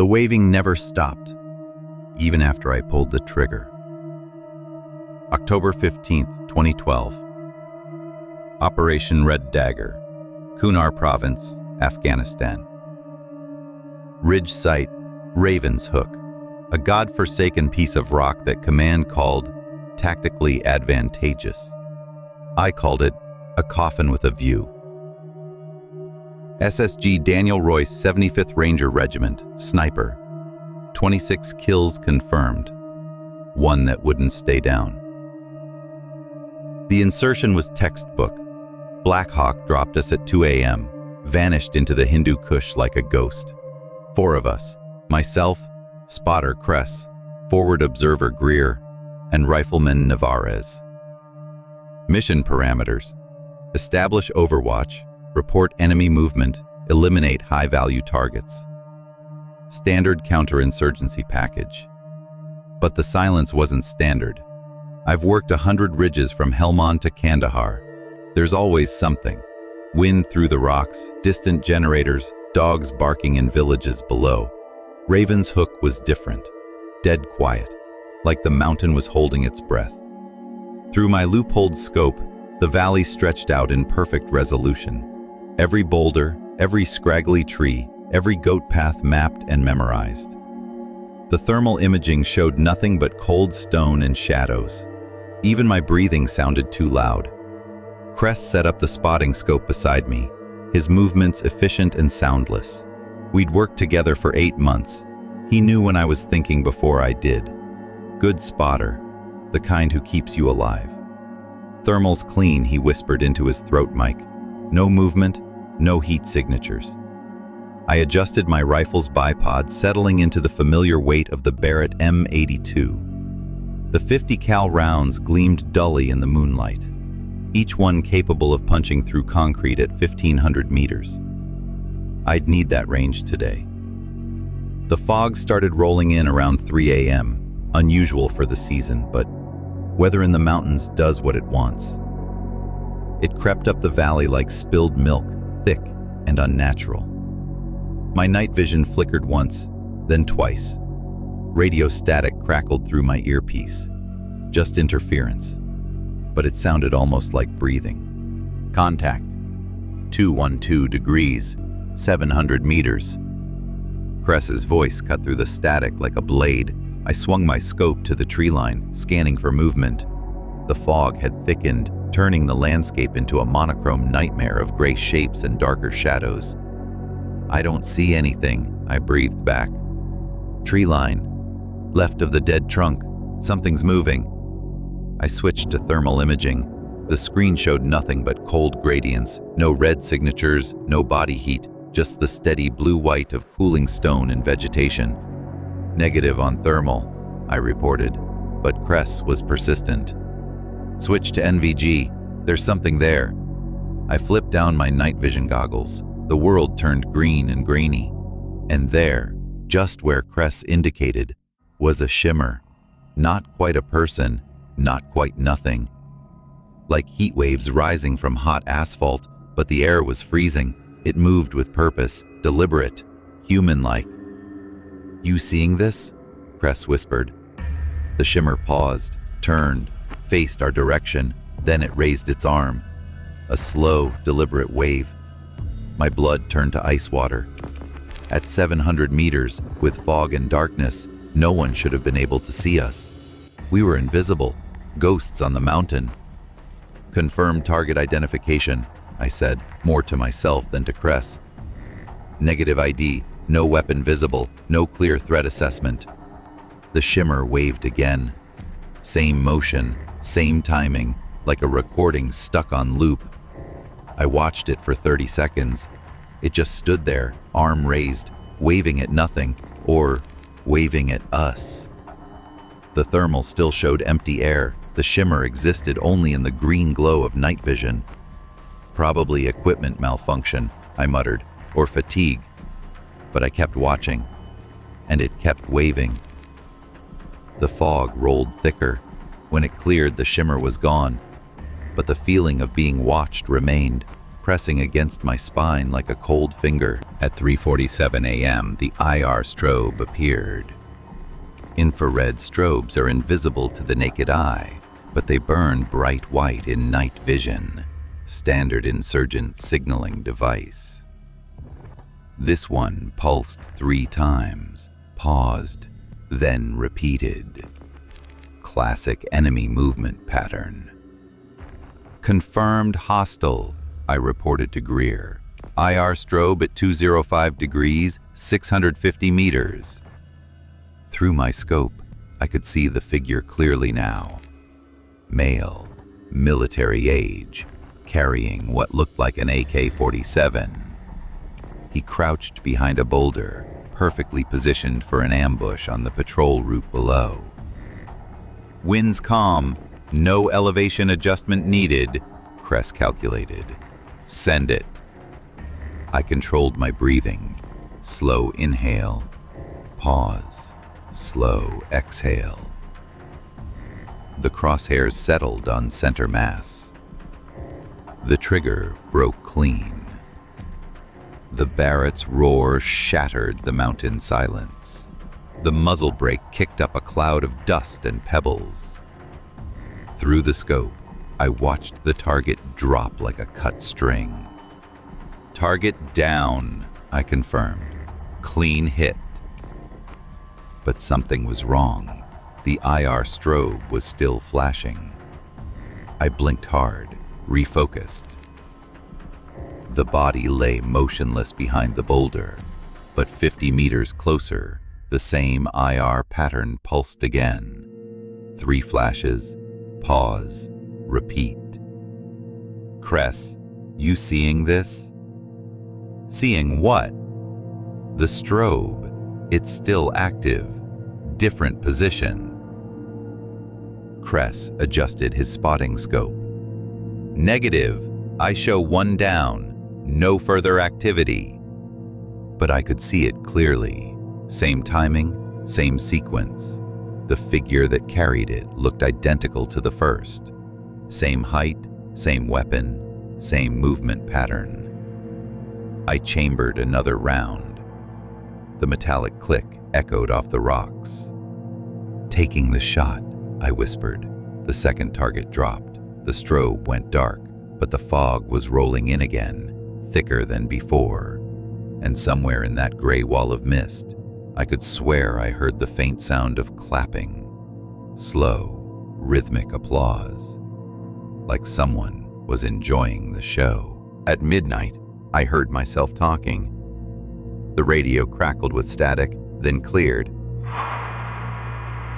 The waving never stopped, even after I pulled the trigger. October 15th, 2012. Operation Red Dagger, Kunar Province, Afghanistan. Ridge site, Raven's Hook, a god-forsaken piece of rock that command called tactically advantageous. I called it a coffin with a view. SSG Daniel Royce, 75th Ranger Regiment, sniper. 26 kills confirmed. One that wouldn't stay down. The insertion was textbook. Black Hawk dropped us at 2 a.m., vanished into the Hindu Kush like a ghost. 4 of us, myself, spotter Kress, forward observer Greer, and rifleman Navarez. Mission parameters: establish overwatch, report enemy movement, eliminate high-value targets. Standard counterinsurgency package. But the silence wasn't standard. I've worked 100 ridges from Helmand to Kandahar. There's always something. Wind through the rocks, distant generators, dogs barking in villages below. Raven's Hook was different. Dead quiet, like the mountain was holding its breath. Through my loopholed scope, the valley stretched out in perfect resolution. Every boulder, every scraggly tree, every goat path mapped and memorized. The thermal imaging showed nothing but cold stone and shadows. Even my breathing sounded too loud. Kress set up the spotting scope beside me, his movements efficient and soundless. We'd worked together for 8 months. He knew when I was thinking before I did. Good spotter, the kind who keeps you alive. Thermal's clean, he whispered into his throat mic. No movement, no heat signatures. I adjusted my rifle's bipod, settling into the familiar weight of the Barrett M82. The 50 cal rounds gleamed dully in the moonlight, each one capable of punching through concrete at 1,500 meters. I'd need that range today. The fog started rolling in around 3 a.m., unusual for the season, but weather in the mountains does what it wants. It crept up the valley like spilled milk, thick and unnatural. My night vision flickered once, then twice. Radio static crackled through my earpiece. Just interference. But it sounded almost like breathing. Contact. 212 degrees, 700 meters. Kress's voice cut through the static like a blade. I swung my scope to the tree line, scanning for movement. The fog had thickened, turning the landscape into a monochrome nightmare of gray shapes and darker shadows. I don't see anything, I breathed back. Tree line. Left of the dead trunk. Something's moving. I switched to thermal imaging. The screen showed nothing but cold gradients, no red signatures, no body heat, just the steady blue-white of cooling stone and vegetation. Negative on thermal, I reported, but Kress was persistent. Switch to NVG, there's something there. I flipped down my night vision goggles. The world turned green and grainy. And there, just where Kress indicated, was a shimmer. Not quite a person, not quite nothing. Like heat waves rising from hot asphalt, but the air was freezing. It moved with purpose, deliberate, human-like. You seeing this? Kress whispered. The shimmer paused, turned, faced our direction, then it raised its arm. A slow, deliberate wave. My blood turned to ice water. At 700 meters, with fog and darkness, no one should have been able to see us. We were invisible, ghosts on the mountain. Confirm target identification, I said, more to myself than to Kress. Negative ID, no weapon visible, no clear threat assessment. The shimmer waved again. Same motion, same timing, like a recording stuck on loop. I watched it for 30 seconds. It just stood there, arm raised, waving at nothing, or waving at us. The thermal still showed empty air. The shimmer existed only in the green glow of night vision. Probably equipment malfunction, I muttered, or fatigue. But I kept watching, and it kept waving. The fog rolled thicker. When it cleared, the shimmer was gone, but the feeling of being watched remained. pressing against my spine like a cold finger. At 3:47 a.m., the IR strobe appeared. Infrared strobes are invisible to the naked eye, but they burn bright white in night vision. Standard insurgent signaling device. This one pulsed 3 times, paused, then repeated. Classic enemy movement pattern. Confirmed hostile, I reported to Greer. IR strobe at 205 degrees, 650 meters. Through my scope, I could see the figure clearly now. Male, military age, carrying what looked like an AK-47. He crouched behind a boulder, perfectly positioned for an ambush on the patrol route below. Winds calm, no elevation adjustment needed, Kress calculated. Send it. I controlled my breathing. Slow inhale, pause, slow exhale. The crosshairs settled on center mass. The trigger broke clean. The Barrett's roar shattered the mountain silence. The muzzle brake kicked up a cloud of dust and pebbles. Through the scope, I watched the target drop like a cut string. Target down, I confirmed. Clean hit. But something was wrong. The IR strobe was still flashing. I blinked hard, refocused. The body lay motionless behind the boulder, but 50 meters closer, the same IR pattern pulsed again. 3 flashes, pause, repeat. Kress, you seeing this? Seeing what? The strobe. It's still active. Different position. Kress adjusted his spotting scope. Negative. I show 1 down. No further activity. But I could see it clearly. Same timing, same sequence. The figure that carried it looked identical to the first. Same height, same weapon, same movement pattern. I chambered another round. The metallic click echoed off the rocks. Taking the shot, I whispered. The second target dropped. The strobe went dark, but the fog was rolling in again, thicker than before. And somewhere in that gray wall of mist, I could swear I heard the faint sound of clapping. Slow, rhythmic applause. Like someone was enjoying the show. At midnight, I heard myself talking. The radio crackled with static, then cleared.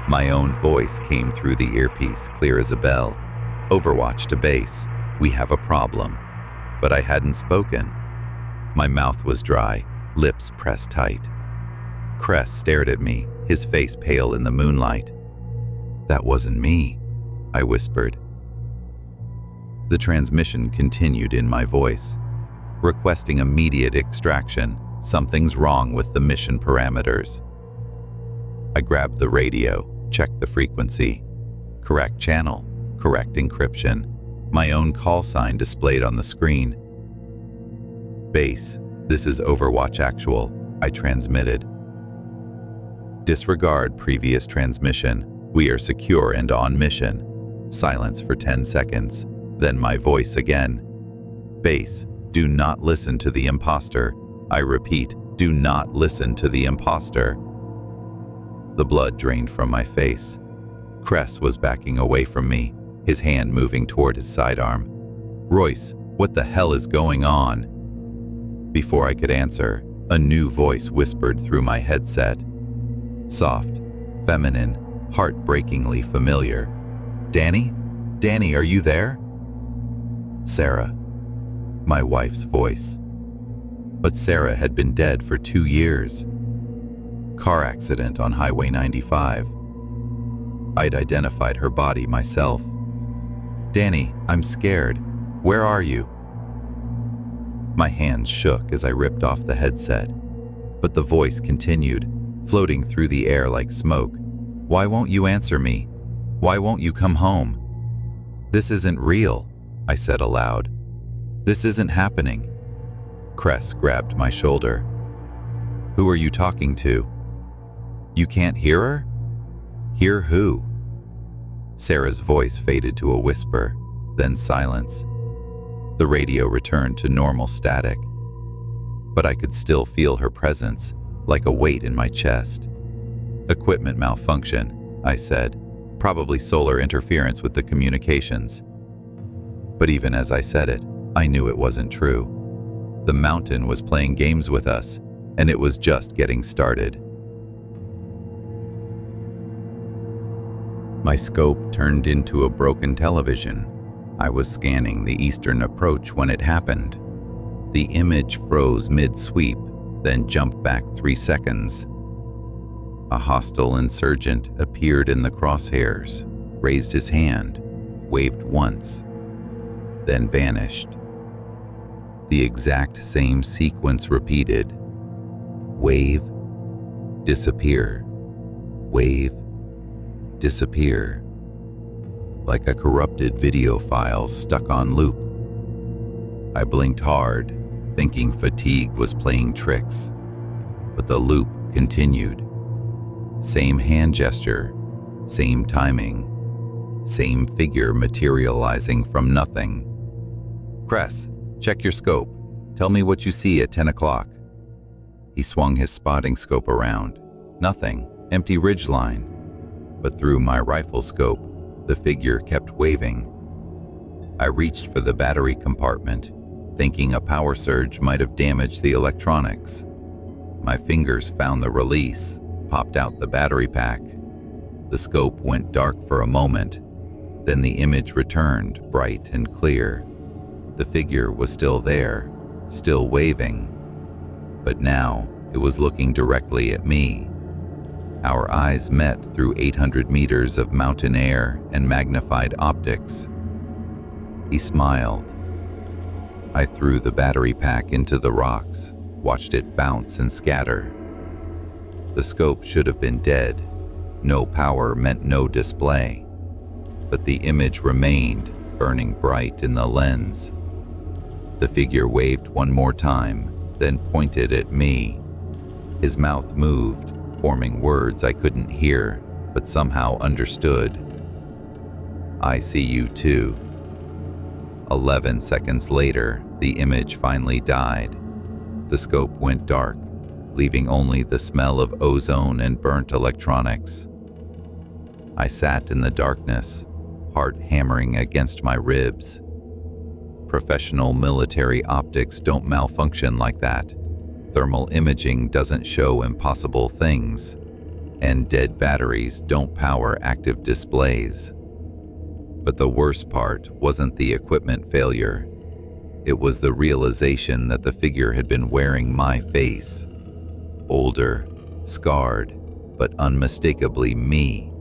My own voice came through the earpiece, clear as a bell. Overwatch to base. We have a problem. But I hadn't spoken. My mouth was dry, lips pressed tight. Kress stared at me, his face pale in the moonlight. That wasn't me, I whispered. The transmission continued in my voice, requesting immediate extraction. Something's wrong with the mission parameters. I grabbed the radio, checked the frequency. Correct channel, correct encryption. My own call sign displayed on the screen. Base, this is Overwatch Actual, I transmitted. Disregard previous transmission. We are secure and on mission. Silence for 10 seconds. Then my voice again. Base, do not listen to the imposter. I repeat, do not listen to the imposter. The blood drained from my face. Kress was backing away from me, his hand moving toward his sidearm. Royce, what the hell is going on? Before I could answer, a new voice whispered through my headset. Soft, feminine, heartbreakingly familiar. Danny? Danny, are you there? Sarah. My wife's voice. But Sarah had been dead for 2 years. Car accident on Highway 95. I'd identified her body myself. Danny, I'm scared. Where are you? My hands shook as I ripped off the headset, but the voice continued, floating through the air like smoke. Why won't you answer me? Why won't you come home? This isn't real, I said aloud. This isn't happening. Cress grabbed my shoulder. Who are you talking to? You can't hear her? Hear who? Sarah's voice faded to a whisper, then silence. The radio returned to normal static, but I could still feel her presence, like a weight in my chest. Equipment malfunction, I said. Probably solar interference with the communications. But even as I said it, I knew it wasn't true. The mountain was playing games with us, and it was just getting started. My scope turned into a broken television. I was scanning the eastern approach when it happened. The image froze mid-sweep, then jumped back 3 seconds. A hostile insurgent appeared in the crosshairs, raised his hand, waved once, then vanished. The exact same sequence repeated. Wave, disappear, wave, disappear. Like a corrupted video file stuck on loop. I blinked hard, thinking fatigue was playing tricks, but the loop continued. Same hand gesture, same timing, same figure materializing from nothing. Cress, check your scope. Tell me what you see at 10 o'clock. He swung his spotting scope around. Nothing, empty ridgeline. But through my rifle scope, the figure kept waving. I reached for the battery compartment, thinking a power surge might have damaged the electronics. My fingers found the release, popped out the battery pack. The scope went dark for a moment, then the image returned bright and clear. The figure was still there, still waving, but now it was looking directly at me. Our eyes met through 800 meters of mountain air and magnified optics. He smiled. I threw the battery pack into the rocks, watched it bounce and scatter. The scope should have been dead. No power meant no display. But the image remained, burning bright in the lens. The figure waved one more time, then pointed at me. His mouth moved, forming words I couldn't hear, but somehow understood. I see you too. 11 seconds later, the image finally died. The scope went dark, leaving only the smell of ozone and burnt electronics. I sat in the darkness, heart hammering against my ribs. Professional military optics don't malfunction like that. Thermal imaging doesn't show impossible things, and dead batteries don't power active displays. But the worst part wasn't the equipment failure. It was the realization that the figure had been wearing my face. Older, scarred, but unmistakably me,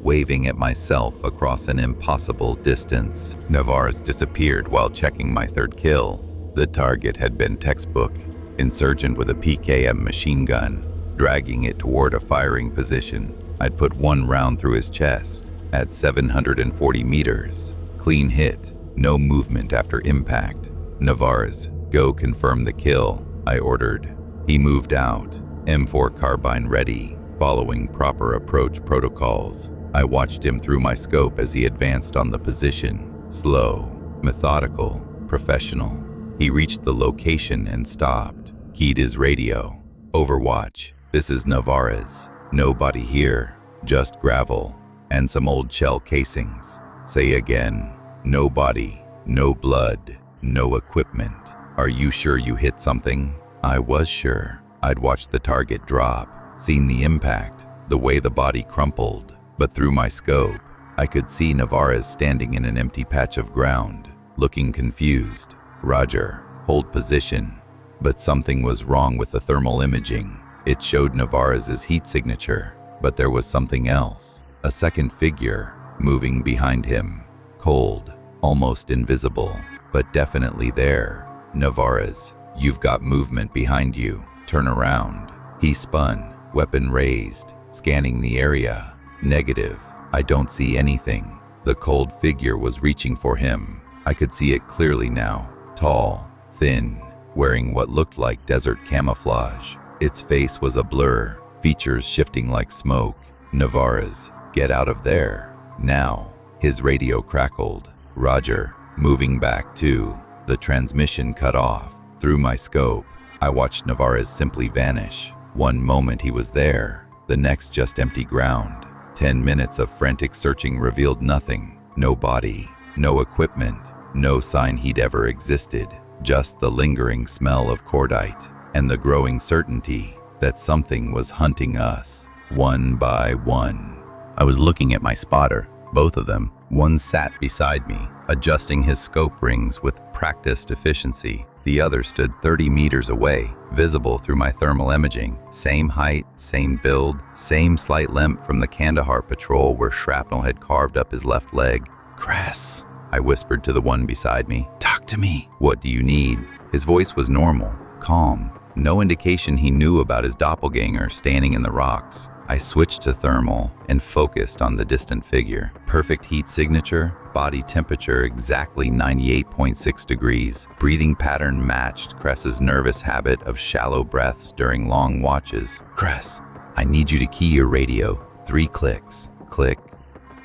waving at myself across an impossible distance. Navarez disappeared while checking my third kill. The target had been textbook. Insurgent with a PKM machine gun, dragging it toward a firing position. I'd put one round through his chest at 740 meters. Clean hit, no movement after impact. Navarez, go confirm the kill, I ordered. He moved out, M4 carbine ready, following proper approach protocols. I watched him through my scope as he advanced on the position. Slow, methodical, professional. He reached the location and stopped. Keyed his radio. Overwatch, this is Navarez. Nobody here, just gravel and some old shell casings. Say again, no body, no blood, no equipment. Are you sure you hit something? I was sure. I'd watched the target drop, seen the impact, the way the body crumpled. But through my scope, I could see Navarez standing in an empty patch of ground, looking confused. Roger, hold position. But something was wrong with the thermal imaging. It showed Navarez's heat signature, but there was something else. A second figure, moving behind him. Cold, almost invisible, but definitely there. Navarez, you've got movement behind you. Turn around. He spun, weapon raised, scanning the area. Negative, I don't see anything. The cold figure was reaching for him. I could see it clearly now. Tall, thin, wearing what looked like desert camouflage. Its face was a blur, features shifting like smoke. Navarez, get out of there. Now. His radio crackled. Roger, moving back too. The transmission cut off. Through my scope, I watched Navarez simply vanish. One moment he was there, the next just empty ground. 10 minutes of frantic searching revealed nothing. No body, no equipment, no sign he'd ever existed. Just the lingering smell of cordite and the growing certainty that something was hunting us, one by one. I was looking at my spotter, both of them. One sat beside me, adjusting his scope rings with practiced efficiency. The other stood 30 meters away, visible through my thermal imaging. Same height, same build, same slight limp from the Kandahar patrol where shrapnel had carved up his left leg. "Cress," I whispered to the one beside me. "Talk to me." "What do you need?" His voice was normal, calm. No indication he knew about his doppelganger standing in the rocks. I switched to thermal and focused on the distant figure. Perfect heat signature, body temperature exactly 98.6 degrees. Breathing pattern matched Cress's nervous habit of shallow breaths during long watches. "Cress, I need you to key your radio. 3 clicks. Click,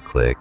click,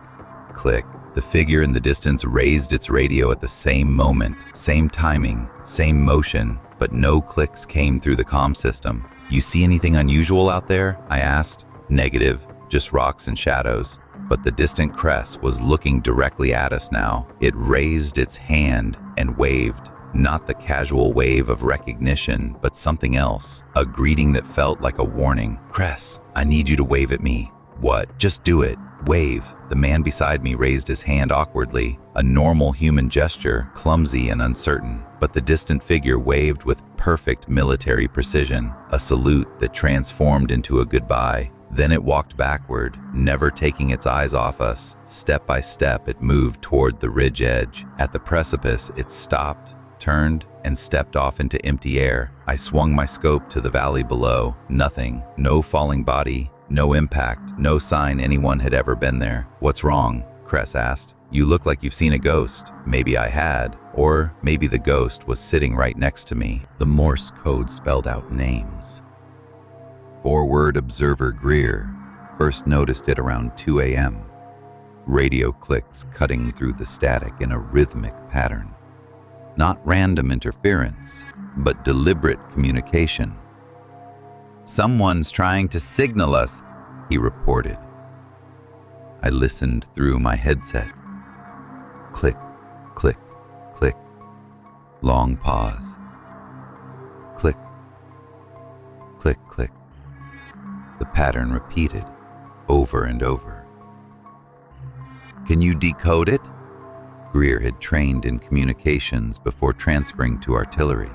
click." The figure in the distance raised its radio at the same moment, same timing, same motion, but no clicks came through the comm system. "You see anything unusual out there?" I asked. "Negative, just rocks and shadows." But the distant Cress was looking directly at us now. It raised its hand and waved. Not the casual wave of recognition, but something else. A greeting that felt like a warning. "Cress, I need you to wave at me." "What? Just do it. Wave." The man beside me raised his hand awkwardly, a normal human gesture, clumsy and uncertain. But the distant figure waved with perfect military precision, a salute that transformed into a goodbye. Then it walked backward, never taking its eyes off us. Step by step, it moved toward the ridge edge. At the precipice, it stopped, turned, and stepped off into empty air. I swung my scope to the valley below. Nothing, no falling body, no impact, no sign anyone had ever been there. "What's wrong?" Cress asked. "You look like you've seen a ghost." Maybe I had, or maybe the ghost was sitting right next to me. The Morse code spelled out names. Forward observer Greer first noticed it around 2 a.m. Radio clicks cutting through the static in a rhythmic pattern. Not random interference, but deliberate communication. "Someone's trying to signal us," he reported. I listened through my headset. Click, click, click. Long pause. Click, click, click. The pattern repeated, over and over. "Can you decode it?" Greer had trained in communications before transferring to artillery.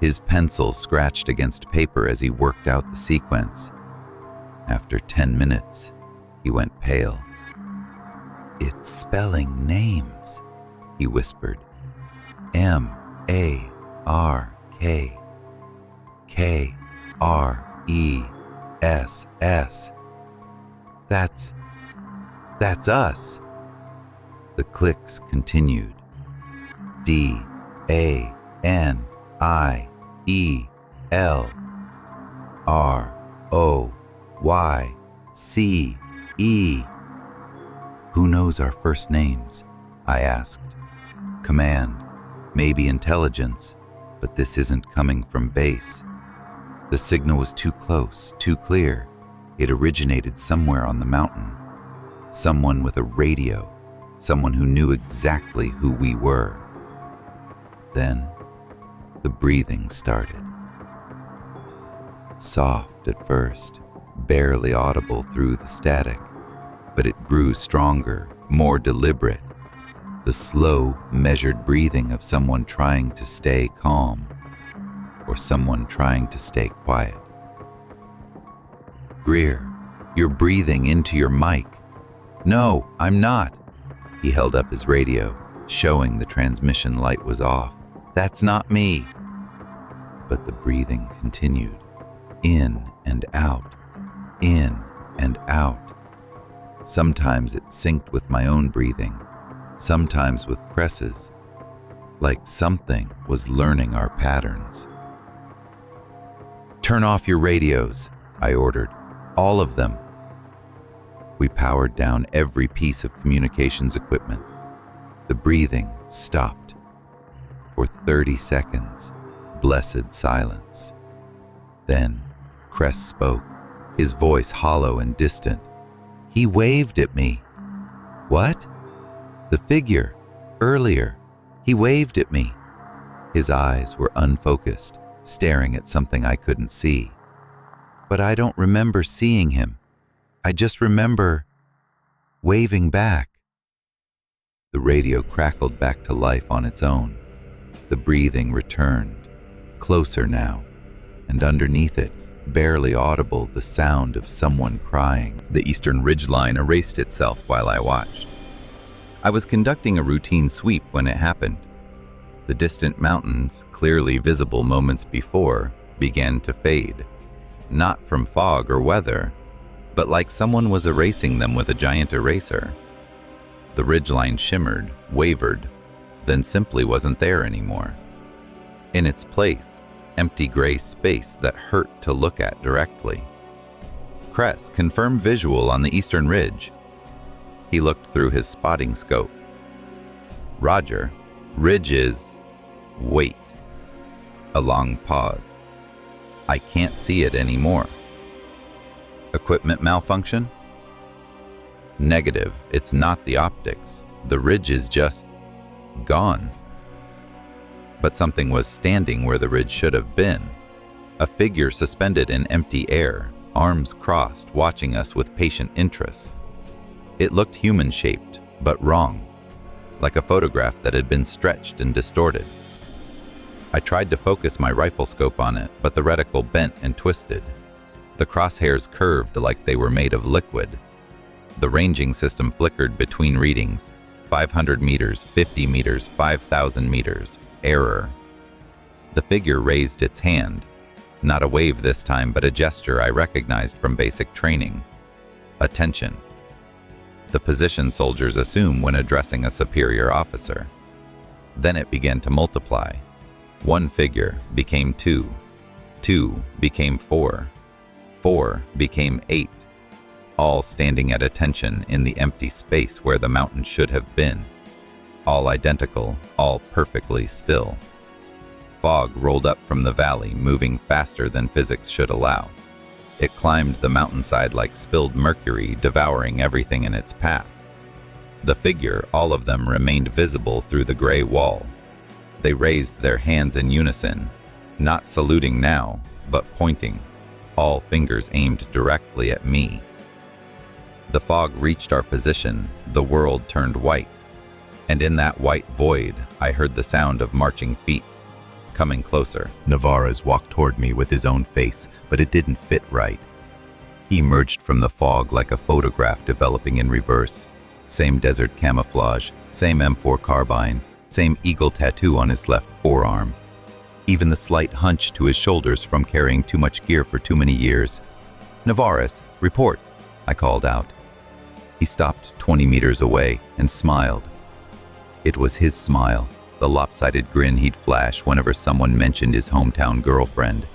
His pencil scratched against paper as he worked out the sequence. After 10 minutes, he went pale. "It's spelling names," he whispered. "M-A-R-K, K-R-E-S-S. That's us." The clicks continued. D-A-N-I-E-L-R-O-Y-C-E. "Who knows our first names?" I asked. "Command, maybe intelligence, but this isn't coming from base." The signal was too close, too clear. It originated somewhere on the mountain. Someone with a radio, someone who knew exactly who we were. Then, the breathing started. Soft at first, barely audible through the static, but it grew stronger, more deliberate. The slow, measured breathing of someone trying to stay calm, or someone trying to stay quiet. "Greer, you're breathing into your mic." "No, I'm not." He held up his radio, showing the transmission light was off. "That's not me." But the breathing continued, in and out, in and out. Sometimes it synced with my own breathing, sometimes with Cress's. like something was learning our patterns. "Turn off your radios," I ordered. "All of them." We powered down every piece of communications equipment. The breathing stopped. For 30 seconds, blessed silence. Then, Cress spoke, his voice hollow and distant. He waved at me. "What?" "The figure. Earlier. He waved at me." His eyes were unfocused, staring at something I couldn't see. But I don't remember seeing him. I just remember waving back. The radio crackled back to life on its own. The breathing returned, closer now, and underneath it, barely audible, the sound of someone crying. The eastern ridgeline erased itself while I watched. I was conducting a routine sweep when it happened. The distant mountains, clearly visible moments before, began to fade. Not from fog or weather, but like someone was erasing them with a giant eraser. The ridgeline shimmered, wavered, then simply wasn't there anymore. In its place, empty gray space that hurt to look at directly. Cress confirmed visual on the eastern ridge. He looked through his spotting scope. "Roger, ridge is..." "Wait." A long pause. "I can't see it anymore." "Equipment malfunction?" "Negative, it's not the optics. The ridge is just gone." But something was standing where the ridge should have been. A figure suspended in empty air, arms crossed, watching us with patient interest. It looked human-shaped, but wrong, like a photograph that had been stretched and distorted. I tried to focus my rifle scope on it, but the reticle bent and twisted. The crosshairs curved like they were made of liquid. The ranging system flickered between readings: 500 meters, 50 meters, 5,000 meters. Error. The figure raised its hand. Not a wave this time, but a gesture I recognized from basic training. Attention. The position soldiers assume when addressing a superior officer. Then it began to multiply. One figure became 2. 2 became 4. 4 became 8. All standing at attention in the empty space where the mountain should have been. All identical, all perfectly still. Fog rolled up from the valley, moving faster than physics should allow. It climbed the mountainside like spilled mercury, devouring everything in its path. The figure, all of them, remained visible through the gray wall. They raised their hands in unison, not saluting now, but pointing, all fingers aimed directly at me. The fog reached our position, the world turned white. And in that white void, I heard the sound of marching feet, coming closer. Navarez walked toward me with his own face, but it didn't fit right. He emerged from the fog like a photograph developing in reverse. Same desert camouflage, same M4 carbine, same eagle tattoo on his left forearm. Even the slight hunch to his shoulders from carrying too much gear for too many years. "Navarez, report," I called out. He stopped 20 meters away and smiled. It was his smile, the lopsided grin he'd flash whenever someone mentioned his hometown girlfriend.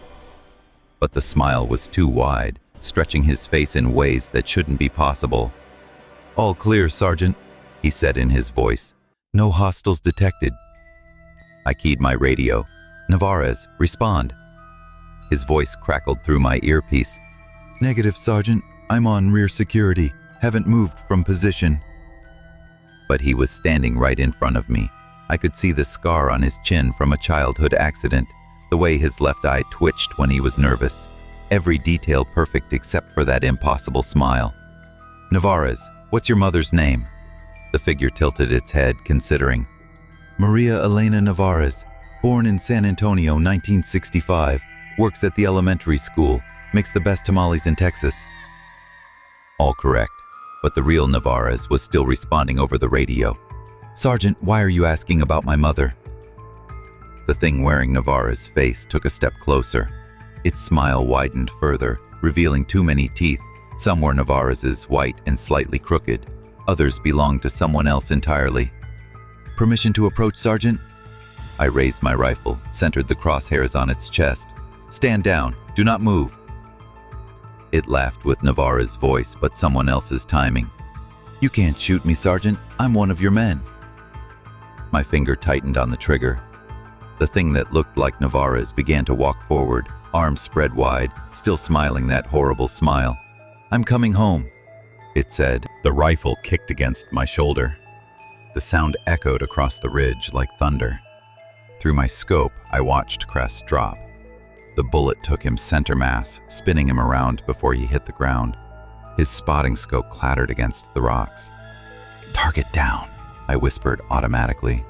But the smile was too wide, stretching his face in ways that shouldn't be possible. "All clear, Sergeant," he said in his voice. "No hostiles detected." I keyed my radio. "Navarez, respond." His voice crackled through my earpiece. "Negative, Sergeant. I'm on rear security. Haven't moved from position." But he was standing right in front of me. I could see the scar on his chin from a childhood accident, the way his left eye twitched when he was nervous. Every detail perfect except for that impossible smile. "Navarez, what's your mother's name?" The figure tilted its head, considering. "Maria Elena Navarez, born in San Antonio, 1965, works at the elementary school, makes the best tamales in Texas." All correct. But the real Navarez was still responding over the radio. "Sergeant, why are you asking about my mother?" The thing wearing Navarez's face took a step closer. Its smile widened further, revealing too many teeth. Some were Navarez's, white and slightly crooked. Others belonged to someone else entirely. "Permission to approach, Sergeant?" I raised my rifle, centered the crosshairs on its chest. "Stand down. Do not move." It laughed with Navarra's voice, but someone else's timing. "You can't shoot me, Sergeant. I'm one of your men." My finger tightened on the trigger. The thing that looked like Navarra's began to walk forward, arms spread wide, still smiling that horrible smile. "I'm coming home," it said. The rifle kicked against my shoulder. The sound echoed across the ridge like thunder. Through my scope, I watched Cress drop. The bullet took him center mass, spinning him around before he hit the ground. His spotting scope clattered against the rocks. "Target down," I whispered automatically.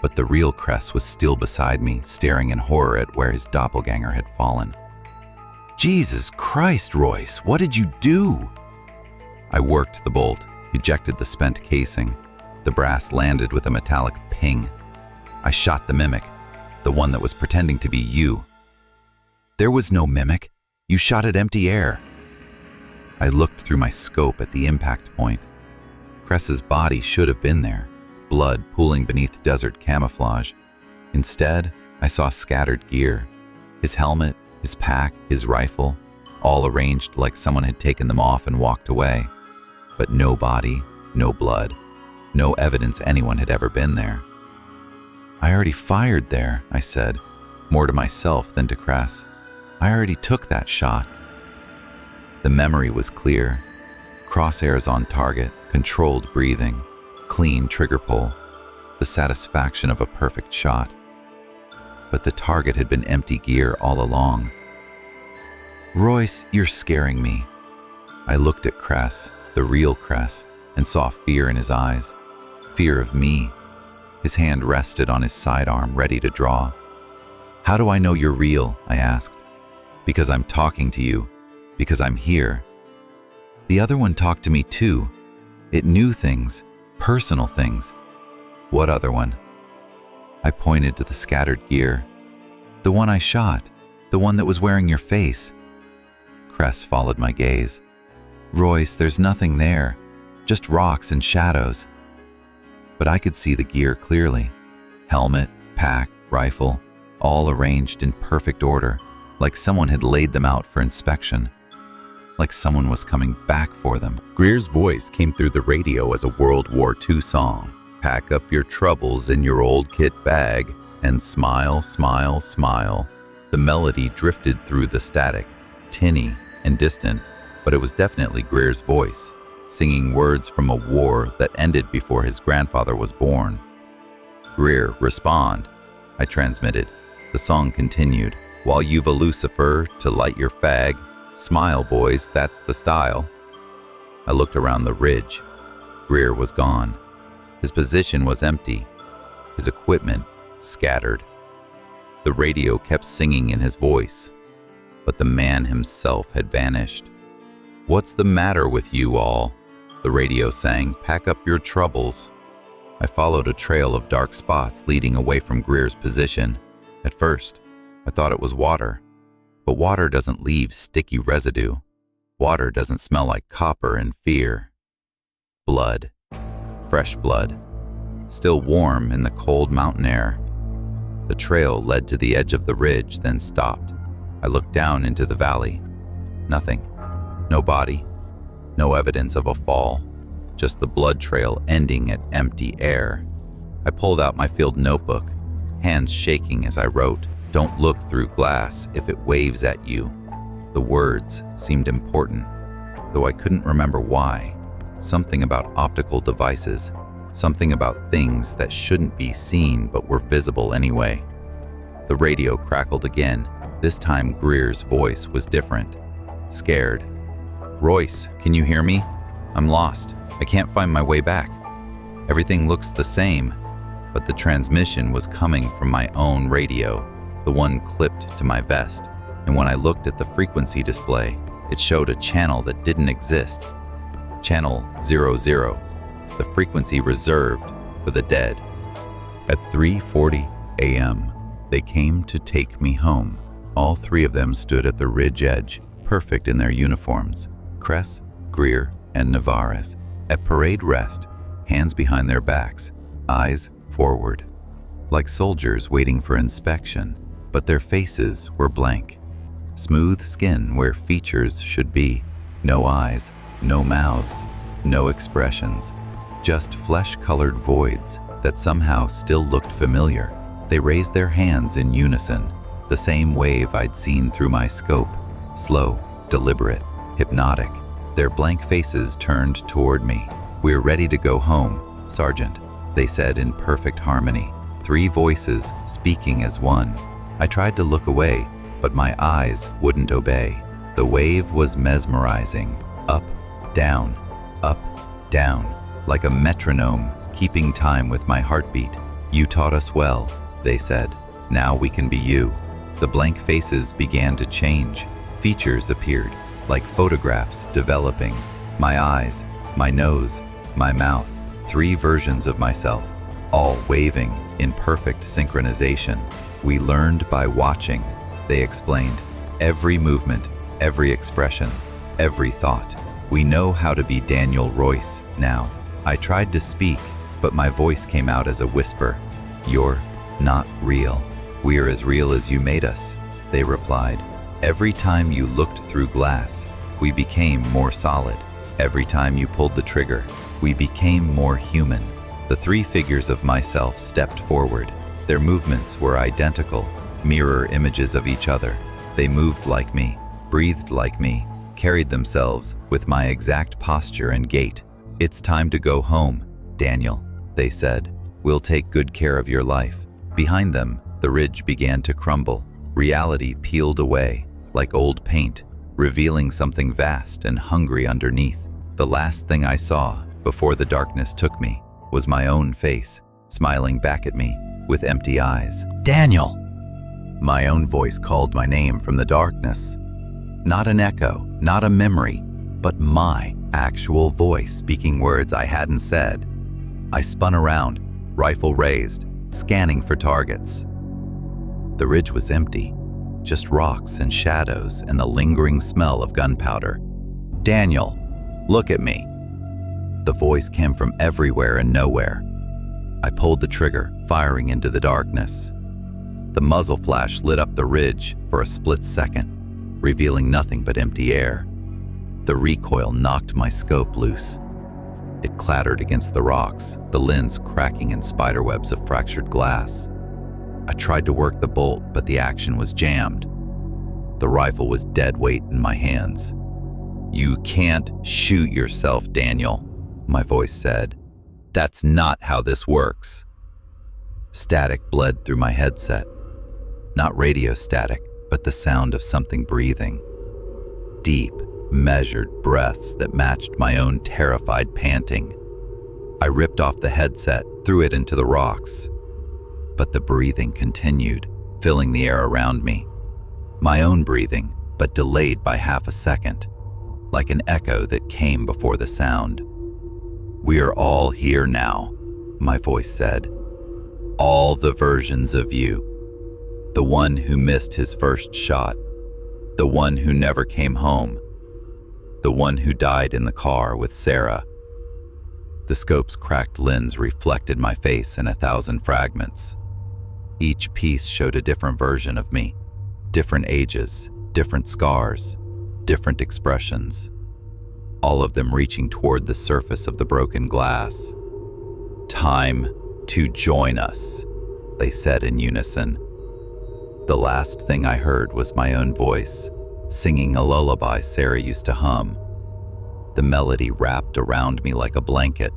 But the real Cress was still beside me, staring in horror at where his doppelganger had fallen. "Jesus Christ, Royce, what did you do?" I worked the bolt, ejected the spent casing. The brass landed with a metallic ping. I shot the mimic, the one that was pretending to be you. "There was no mimic. You shot at empty air." I looked through my scope at the impact point. Cress's body should have been there, blood pooling beneath desert camouflage. Instead, I saw scattered gear. His helmet, his pack, his rifle, all arranged like someone had taken them off and walked away. But no body, no blood, no evidence anyone had ever been there. "I already fired there," I said, more to myself than to Cress. "I already took that shot." The memory was clear. Crosshairs on target, controlled breathing, clean trigger pull, the satisfaction of a perfect shot. But the target had been empty gear all along. "Royce, you're scaring me." I looked at Cress, the real Cress, and saw fear in his eyes. Fear of me. His hand rested on his sidearm, ready to draw. "How do I know you're real?" I asked. "Because I'm talking to you. Because I'm here." The other one talked to me too. It knew things, personal things. "What other one?" I pointed to the scattered gear. "The one I shot. The one that was wearing your face." Cress followed my gaze. "Royce, there's nothing there. Just rocks and shadows." But I could see the gear clearly. Helmet, pack, rifle, all arranged in perfect order, like someone had laid them out for inspection. Like someone was coming back for them. Greer's voice came through the radio as a World War II song. "Pack up your troubles in your old kit bag and smile, smile, smile." The melody drifted through the static, tinny and distant, but it was definitely Greer's voice, singing words from a war that ended before his grandfather was born. "Greer, respond," I transmitted. The song continued. "While you've a Lucifer to light your fag, smile, boys, that's the style." I looked around the ridge. Greer was gone. His position was empty. His equipment scattered. The radio kept singing in his voice, but the man himself had vanished. "What's the matter with you all?" the radio sang. "Pack up your troubles." I followed a trail of dark spots leading away from Greer's position. At first, I thought it was water. But water doesn't leave sticky residue. Water doesn't smell like copper and fear. Blood. Fresh blood. Still warm in the cold mountain air. The trail led to the edge of the ridge, then stopped. I looked down into the valley. Nothing. No body. No evidence of a fall. Just the blood trail ending at empty air. I pulled out my field notebook, hands shaking as I wrote, "Don't look through glass if it waves at you." The words seemed important, though I couldn't remember why. Something about optical devices, something about things that shouldn't be seen but were visible anyway. The radio crackled again. This time Greer's voice was different. Scared. "Royce, can you hear me? I'm lost. I can't find my way back. Everything looks the same." But the transmission was coming from my own radio, the one clipped to my vest. And when I looked at the frequency display, it showed a channel that didn't exist. Channel 00, the frequency reserved for the dead. At 3:40 a.m., they came to take me home. All three of them stood at the ridge edge, perfect in their uniforms. Cress, Greer, and Navarez, at parade rest, hands behind their backs, eyes forward. like soldiers waiting for inspection, but their faces were blank. Smooth skin where features should be, no eyes, no mouths, no expressions, just flesh-colored voids that somehow still looked familiar. They raised their hands in unison, the same wave I'd seen through my scope, slow, deliberate, hypnotic. Their blank faces turned toward me. "We're ready to go home, Sergeant," they said in perfect harmony, 3 voices speaking as one. I tried to look away, but my eyes wouldn't obey. The wave was mesmerizing, up, down, like a metronome, keeping time with my heartbeat. "You taught us well," they said. "Now we can be you." The blank faces began to change. Features appeared, like photographs developing. My eyes, my nose, my mouth, 3 versions of myself, all waving in perfect synchronization. "We learned by watching," they explained. "Every movement, every expression, every thought. We know how to be Daniel Royce now." I tried to speak, but my voice came out as a whisper. "You're not real. We're as real as you made us," they replied. "Every time you looked through glass, we became more solid. Every time you pulled the trigger, we became more human." The 3 figures of myself stepped forward. Their movements were identical, mirror images of each other. They moved like me, breathed like me, carried themselves with my exact posture and gait. "It's time to go home, Daniel," they said. "We'll take good care of your life." Behind them, the ridge began to crumble. Reality peeled away, like old paint, revealing something vast and hungry underneath. The last thing I saw, before the darkness took me, was my own face, smiling back at me with empty eyes. "Daniel!" My own voice called my name from the darkness. Not an echo, not a memory, but my actual voice speaking words I hadn't said. I spun around, rifle raised, scanning for targets. The ridge was empty, just rocks and shadows and the lingering smell of gunpowder. "Daniel, look at me." The voice came from everywhere and nowhere. I pulled the trigger, firing into the darkness. The muzzle flash lit up the ridge for a split second, revealing nothing but empty air. The recoil knocked my scope loose. It clattered against the rocks, the lens cracking in spiderwebs of fractured glass. I tried to work the bolt, but the action was jammed. The rifle was dead weight in my hands. "You can't shoot yourself, Daniel," my voice said. "That's not how this works." Static bled through my headset. Not radio static, but the sound of something breathing. Deep, measured breaths that matched my own terrified panting. I ripped off the headset, threw it into the rocks. But the breathing continued, filling the air around me. My own breathing, but delayed by half a second, like an echo that came before the sound. "We're all here now," my voice said. "All the versions of you. The one who missed his first shot. The one who never came home. The one who died in the car with Sarah." The scope's cracked lens reflected my face in 1,000 fragments. Each piece showed a different version of me. Different ages, different scars, different expressions. All of them reaching toward the surface of the broken glass. "Time to join us," they said in unison. The last thing I heard was my own voice, singing a lullaby Sarah used to hum. The melody wrapped around me like a blanket,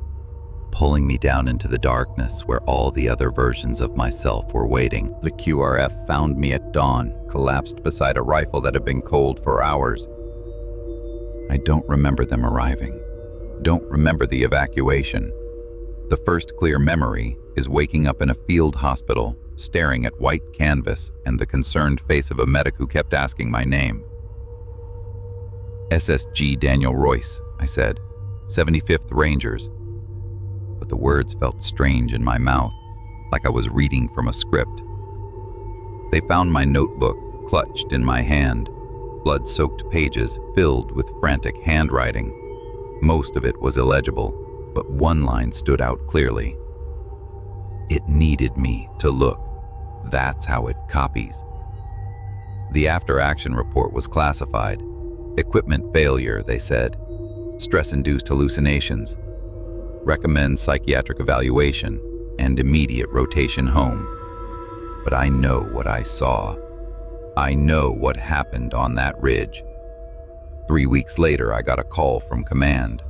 pulling me down into the darkness where all the other versions of myself were waiting. The QRF found me at dawn, collapsed beside a rifle that had been cold for hours. I don't remember them arriving. Don't remember the evacuation. The first clear memory is waking up in a field hospital, staring at white canvas and the concerned face of a medic who kept asking my name. "SSG Daniel Royce," I said. "75th Rangers." But the words felt strange in my mouth, like I was reading from a script. They found my notebook clutched in my hand, blood-soaked pages filled with frantic handwriting. Most of it was illegible, but one line stood out clearly. It needed me to look. That's how it copies. The after-action report was classified. Equipment failure, they said. Stress-induced hallucinations. Recommend psychiatric evaluation and immediate rotation home. But I know what I saw. I know what happened on that ridge. 3 weeks later, I got a call from command.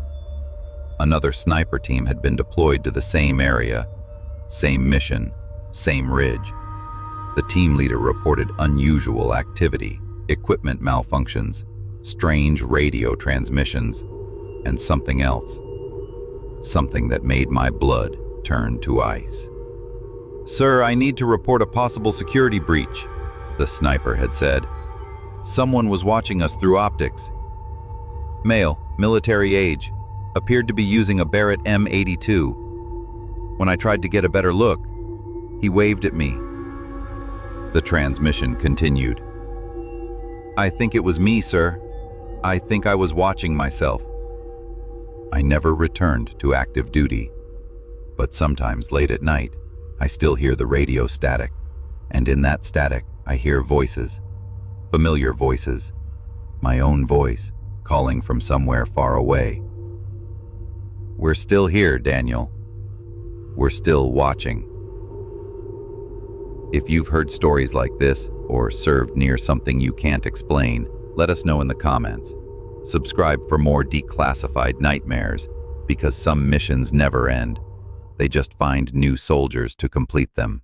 Another sniper team had been deployed to the same area, same mission, same ridge. The team leader reported unusual activity, equipment malfunctions, strange radio transmissions, and something else. Something that made my blood turn to ice. "Sir, I need to report a possible security breach," the sniper had said. "Someone was watching us through optics. Male, military age, appeared to be using a Barrett M82. When I tried to get a better look, he waved at me." The transmission continued. "I think it was me, sir. I think I was watching myself." I never returned to active duty, but sometimes late at night, I still hear the radio static, and in that static, I hear voices, familiar voices, my own voice calling from somewhere far away. "We're still here, Daniel. We're still watching." If you've heard stories like this or served near something you can't explain, let us know in the comments. Subscribe for more declassified nightmares, because some missions never end. They just find new soldiers to complete them.